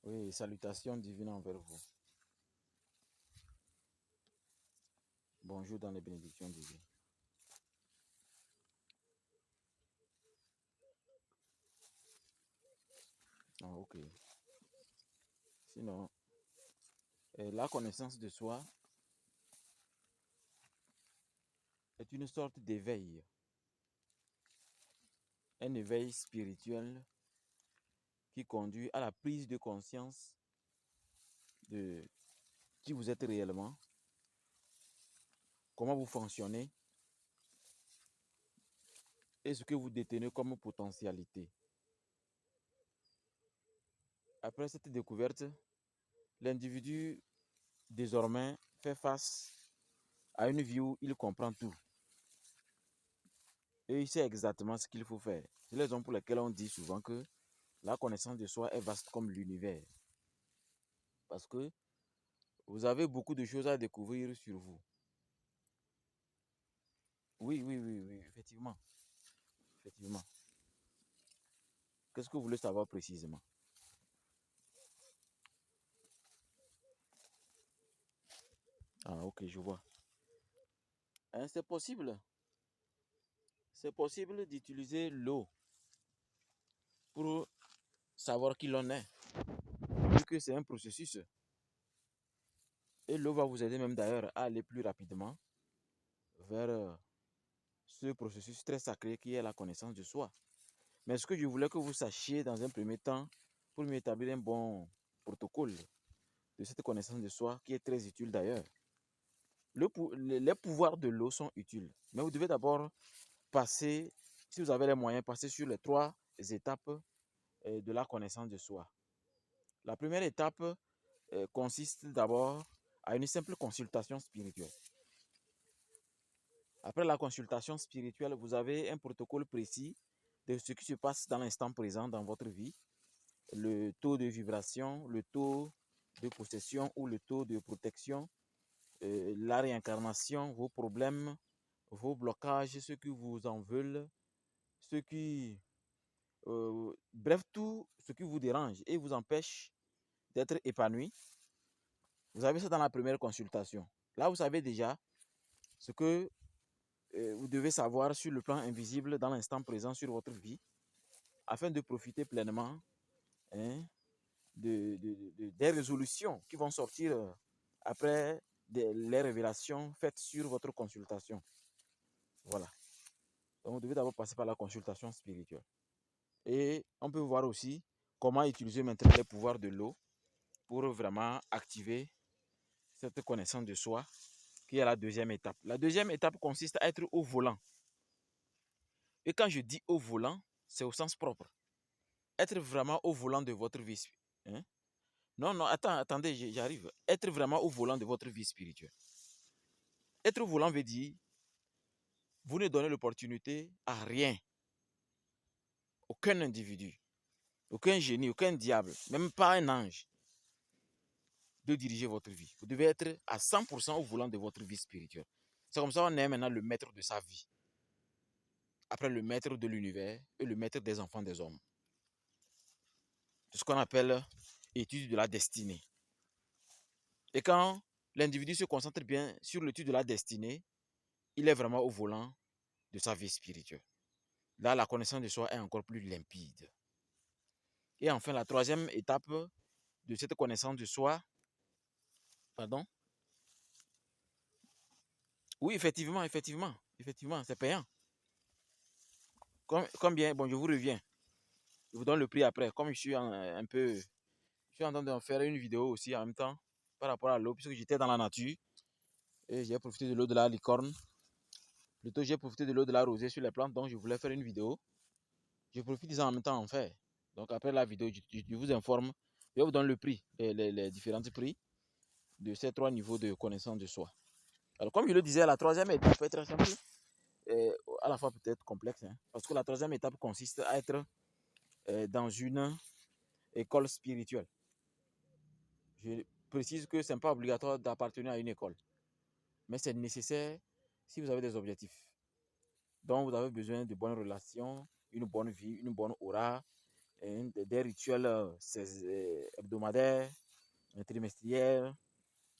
Oui, salutations divines envers vous. Bonjour dans les bénédictions divines. Ah, ok. Sinon, la connaissance de soi est une sorte d'éveil, un éveil spirituel qui conduit à la prise de conscience de qui vous êtes réellement, comment vous fonctionnez et ce que vous détenez comme potentialité. Après cette découverte, l'individu désormais fait face à une vie où il comprend tout et il sait exactement ce qu'il faut faire. C'est les raisons pour lesquelles on dit souvent que la connaissance de soi est vaste comme l'univers. Parce que vous avez beaucoup de choses à découvrir sur vous. Oui, oui, oui, oui, effectivement. Effectivement. Qu'est-ce que vous voulez savoir précisément? Ah, ok, je vois. Hein, c'est possible. C'est possible d'utiliser l'eau pour savoir qui l'on est. Vu que c'est un processus. Et l'eau va vous aider même d'ailleurs à aller plus rapidement vers ce processus très sacré qui est la connaissance de soi. Mais ce que je voulais que vous sachiez dans un premier temps, pour m'établir un bon protocole de cette connaissance de soi, qui est très utile d'ailleurs. Les pouvoirs de l'eau sont utiles, mais vous devez d'abord passer, si vous avez les moyens, passer sur les 3 étapes de la connaissance de soi. La première étape consiste d'abord à une simple consultation spirituelle. Après la consultation spirituelle, vous avez un protocole précis de ce qui se passe dans l'instant présent dans votre vie, le taux de vibration, le taux de possession ou le taux de protection, la réincarnation, vos problèmes, vos blocages, ceux qui vous en veulent, ceux qui, bref, tout ce qui vous dérange et vous empêche d'être épanoui. Vous avez ça dans la première consultation. Là, vous savez déjà ce que vous devez savoir sur le plan invisible dans l'instant présent sur votre vie afin de profiter pleinement, hein, des résolutions qui vont sortir après les révélations faites sur votre consultation. Voilà. Donc, vous devez d'abord passer par la consultation spirituelle. Et on peut voir aussi comment utiliser maintenant les pouvoirs de l'eau pour vraiment activer cette connaissance de soi, qui est la deuxième étape. La deuxième étape consiste à être au volant. Et quand je dis au volant, c'est au sens propre. Être vraiment au volant de votre vie. Hein? Non, non, attendez, j'arrive. Être vraiment au volant de votre vie spirituelle. Être au volant veut dire, vous ne donnez l'opportunité à rien, aucun individu, aucun génie, aucun diable, même pas un ange, de diriger votre vie. Vous devez être à 100% au volant de votre vie spirituelle. C'est comme ça qu'on est maintenant le maître de sa vie. Après le maître de l'univers et le maître des enfants des hommes. C'est ce qu'on appelle étude de la destinée. Et quand l'individu se concentre bien sur l'étude de la destinée, il est vraiment au volant de sa vie spirituelle. Là, la connaissance de soi est encore plus limpide. Et enfin, la troisième étape de cette connaissance de soi, pardon. Oui, effectivement, c'est payant. Combien, bon, je vous reviens. Je vous donne le prix après. Comme je suis un peu, je suis en train de faire une vidéo aussi en même temps par rapport à l'eau, puisque j'étais dans la nature et j'ai profité de l'eau de la licorne. Plutôt, j'ai profité de l'eau de la rosée sur les plantes, donc je voulais faire une vidéo. Je profite en même temps en fait. Donc après la vidéo, je vous informe. Je vous donne le prix, les différents prix de ces 3 niveaux de connaissance de soi. Alors comme je le disais, la troisième étape peut être simple et à la fois peut-être complexe. Hein, parce que la troisième étape consiste à être dans une école spirituelle. Je précise que ce n'est pas obligatoire d'appartenir à une école. Mais c'est nécessaire si vous avez des objectifs. Donc vous avez besoin de bonnes relations, une bonne vie, une bonne aura, des rituels hebdomadaires, trimestriels,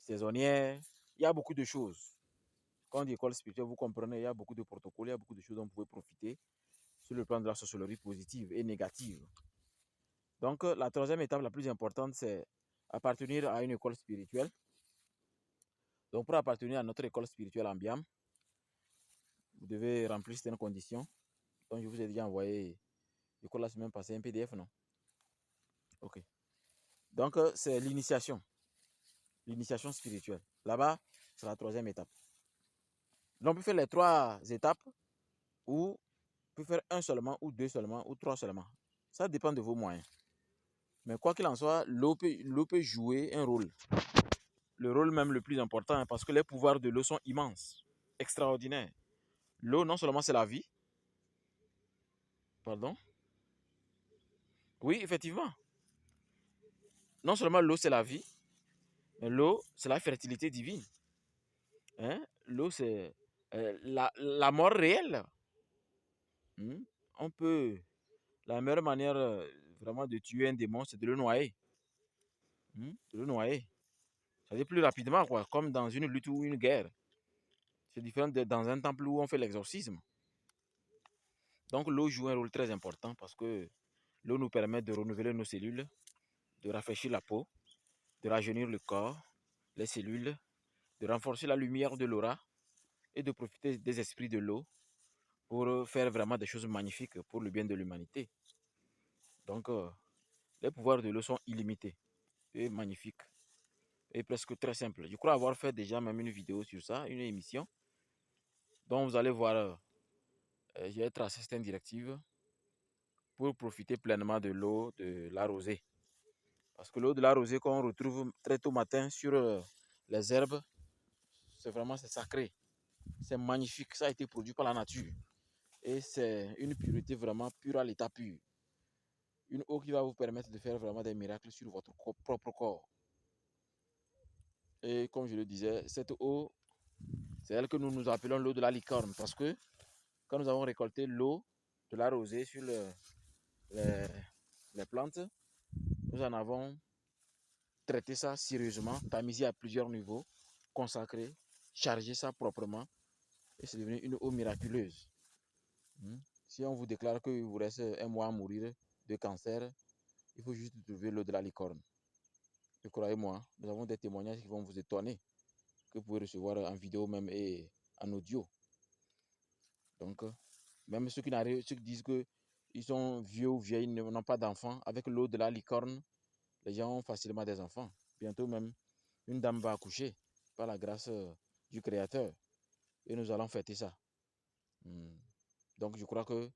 saisonnières. Il y a beaucoup de choses. Quand on dit école spirituelle, vous comprenez, il y a beaucoup de protocoles, il y a beaucoup de choses dont vous pouvez profiter sur le plan de la sociologie positive et négative. Donc, la troisième étape la plus importante, c'est appartenir à une école spirituelle. Donc, pour appartenir à notre école spirituelle Ambiam, vous devez remplir certaines conditions. Donc, je vous ai déjà envoyé, je crois la semaine passée, un PDF, non? Ok. Donc, c'est l'initiation. L'initiation spirituelle. Là-bas, c'est la troisième étape. Donc, on peut faire les trois étapes ou on peut faire un seulement ou deux seulement ou trois seulement. Ça dépend de vos moyens. Mais quoi qu'il en soit, l'eau peut jouer un rôle. Le rôle même le plus important, parce que les pouvoirs de l'eau sont immenses, extraordinaires. L'eau, non seulement c'est la vie. Pardon? Oui, effectivement. Non seulement l'eau, c'est la vie, mais l'eau, c'est la fertilité divine. Hein? L'eau, c'est la mort réelle. On peut... La meilleure manière vraiment de tuer un démon, c'est de le noyer. De le noyer. Ça veut dire plus rapidement, quoi, comme dans une lutte ou une guerre. C'est différent de dans un temple où on fait l'exorcisme. Donc l'eau joue un rôle très important parce que l'eau nous permet de renouveler nos cellules, de rafraîchir la peau, de rajeunir le corps, les cellules, de renforcer la lumière de l'aura et de profiter des esprits de l'eau pour faire vraiment des choses magnifiques pour le bien de l'humanité. Donc les pouvoirs de l'eau sont illimités et magnifiques et presque très simples. Je crois avoir fait déjà même une vidéo sur ça, une émission, dont vous allez voir, j'ai tracé certaines directives pour profiter pleinement de l'eau de la rosée. Parce que l'eau de la rosée qu'on retrouve très tôt matin sur les herbes, c'est sacré. C'est magnifique. Ça a été produit par la nature. Et c'est une pureté vraiment pure à l'état pur. Une eau qui va vous permettre de faire vraiment des miracles sur votre propre corps. Et comme je le disais, cette eau, c'est elle que nous appelons l'eau de la licorne. Parce que quand nous avons récolté l'eau de la rosée sur les, les plantes, nous en avons traiter ça sérieusement, tamiser à plusieurs niveaux, consacrer, charger ça proprement et c'est devenu une eau miraculeuse. Si on vous déclare qu'il vous reste un mois à mourir de cancer, il faut juste trouver l'eau de la licorne. Et croyez-moi, nous avons des témoignages qui vont vous étonner, que vous pouvez recevoir en vidéo même et en audio. Donc, même ceux qui disent qu'ils sont vieux ou vieilles, n'ont pas d'enfants, avec l'eau de la licorne, les gens ont facilement des enfants. Bientôt même, une dame va accoucher par la grâce du Créateur. Et nous allons fêter ça. Donc je crois que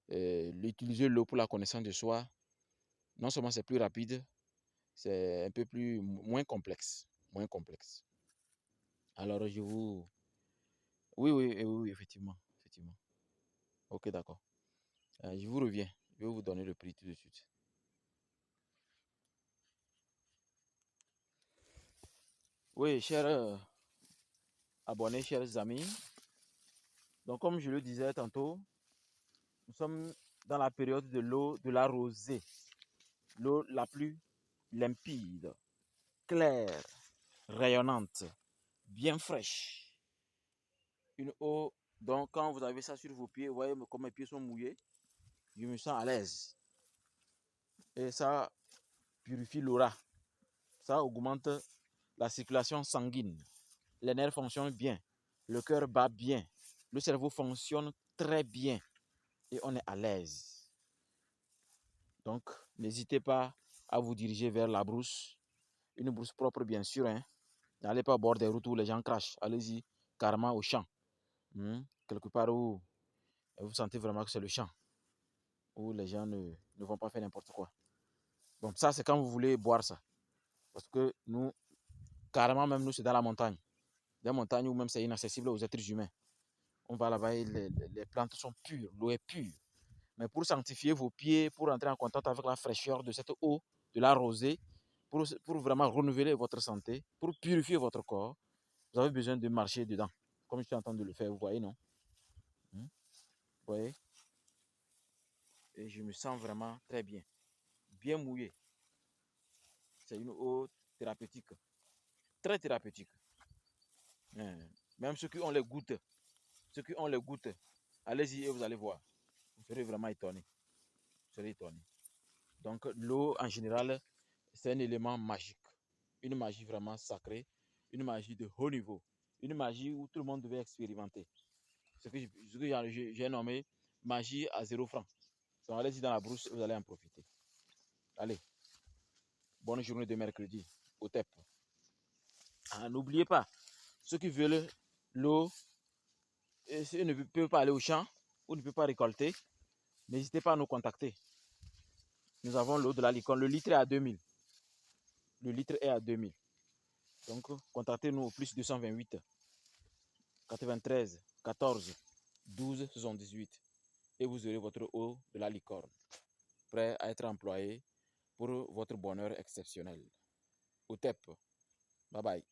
l'utiliser l'eau pour la connaissance de soi, non seulement c'est plus rapide, c'est un peu moins complexe. Moins complexe. Alors je vous... Oui, effectivement. Effectivement. Ok, d'accord. Je vous reviens. Je vais vous donner le prix tout de suite. Oui, chers abonnés, chers amis. Donc comme je le disais tantôt, nous sommes dans la période de l'eau de la rosée. L'eau la plus limpide, claire, rayonnante, bien fraîche. Une eau, donc quand vous avez ça sur vos pieds, vous voyez comme mes pieds sont mouillés, je me sens à l'aise. Et ça purifie l'aura. Ça augmente la circulation sanguine. Les nerfs fonctionnent bien. Le cœur bat bien. Le cerveau fonctionne très bien. Et on est à l'aise. Donc, n'hésitez pas à vous diriger vers la brousse. Une brousse propre, bien sûr. N'allez pas au bord des routes où les gens crachent. Allez-y carrément au champ. Quelque part où vous sentez vraiment que c'est le champ. Où les gens ne vont pas faire n'importe quoi. Bon, ça, c'est quand vous voulez boire ça. Parce que nous, carrément, même nous, c'est dans la montagne. Des montagnes où même c'est inaccessible aux êtres humains. On va là-bas et les plantes sont pures. L'eau est pure. Mais pour sanctifier vos pieds, pour entrer en contact avec la fraîcheur de cette eau, de la rosée, pour vraiment renouveler votre santé, pour purifier votre corps, vous avez besoin de marcher dedans. Comme je suis en train de le faire, vous voyez, non? Vous voyez? Et je me sens vraiment très bien. bien mouillée. C'est une eau thérapeutique, très thérapeutique. Même ceux qui ont les gouttes, allez-y et vous allez voir. Vous serez vraiment étonné. Vous serez étonné. Donc l'eau en général, c'est un élément magique. Une magie vraiment sacrée, une magie de haut niveau, une magie où tout le monde devait expérimenter. Ce que j'ai nommé magie à 0 franc. Donc allez-y dans la brousse, vous allez en profiter. Allez, bonne journée de mercredi au TEP. N'oubliez pas, ceux qui veulent l'eau, ceux ne peuvent pas aller au champ ou ne peuvent pas récolter, n'hésitez pas à nous contacter. Nous avons l'eau de la licorne. Le litre est à 2000. Le litre est à 2000. Donc, contactez-nous au plus 228 93 14 12 78 et vous aurez votre eau de la licorne, prêt à être employé pour votre bonheur exceptionnel. Au TEP. Bye bye.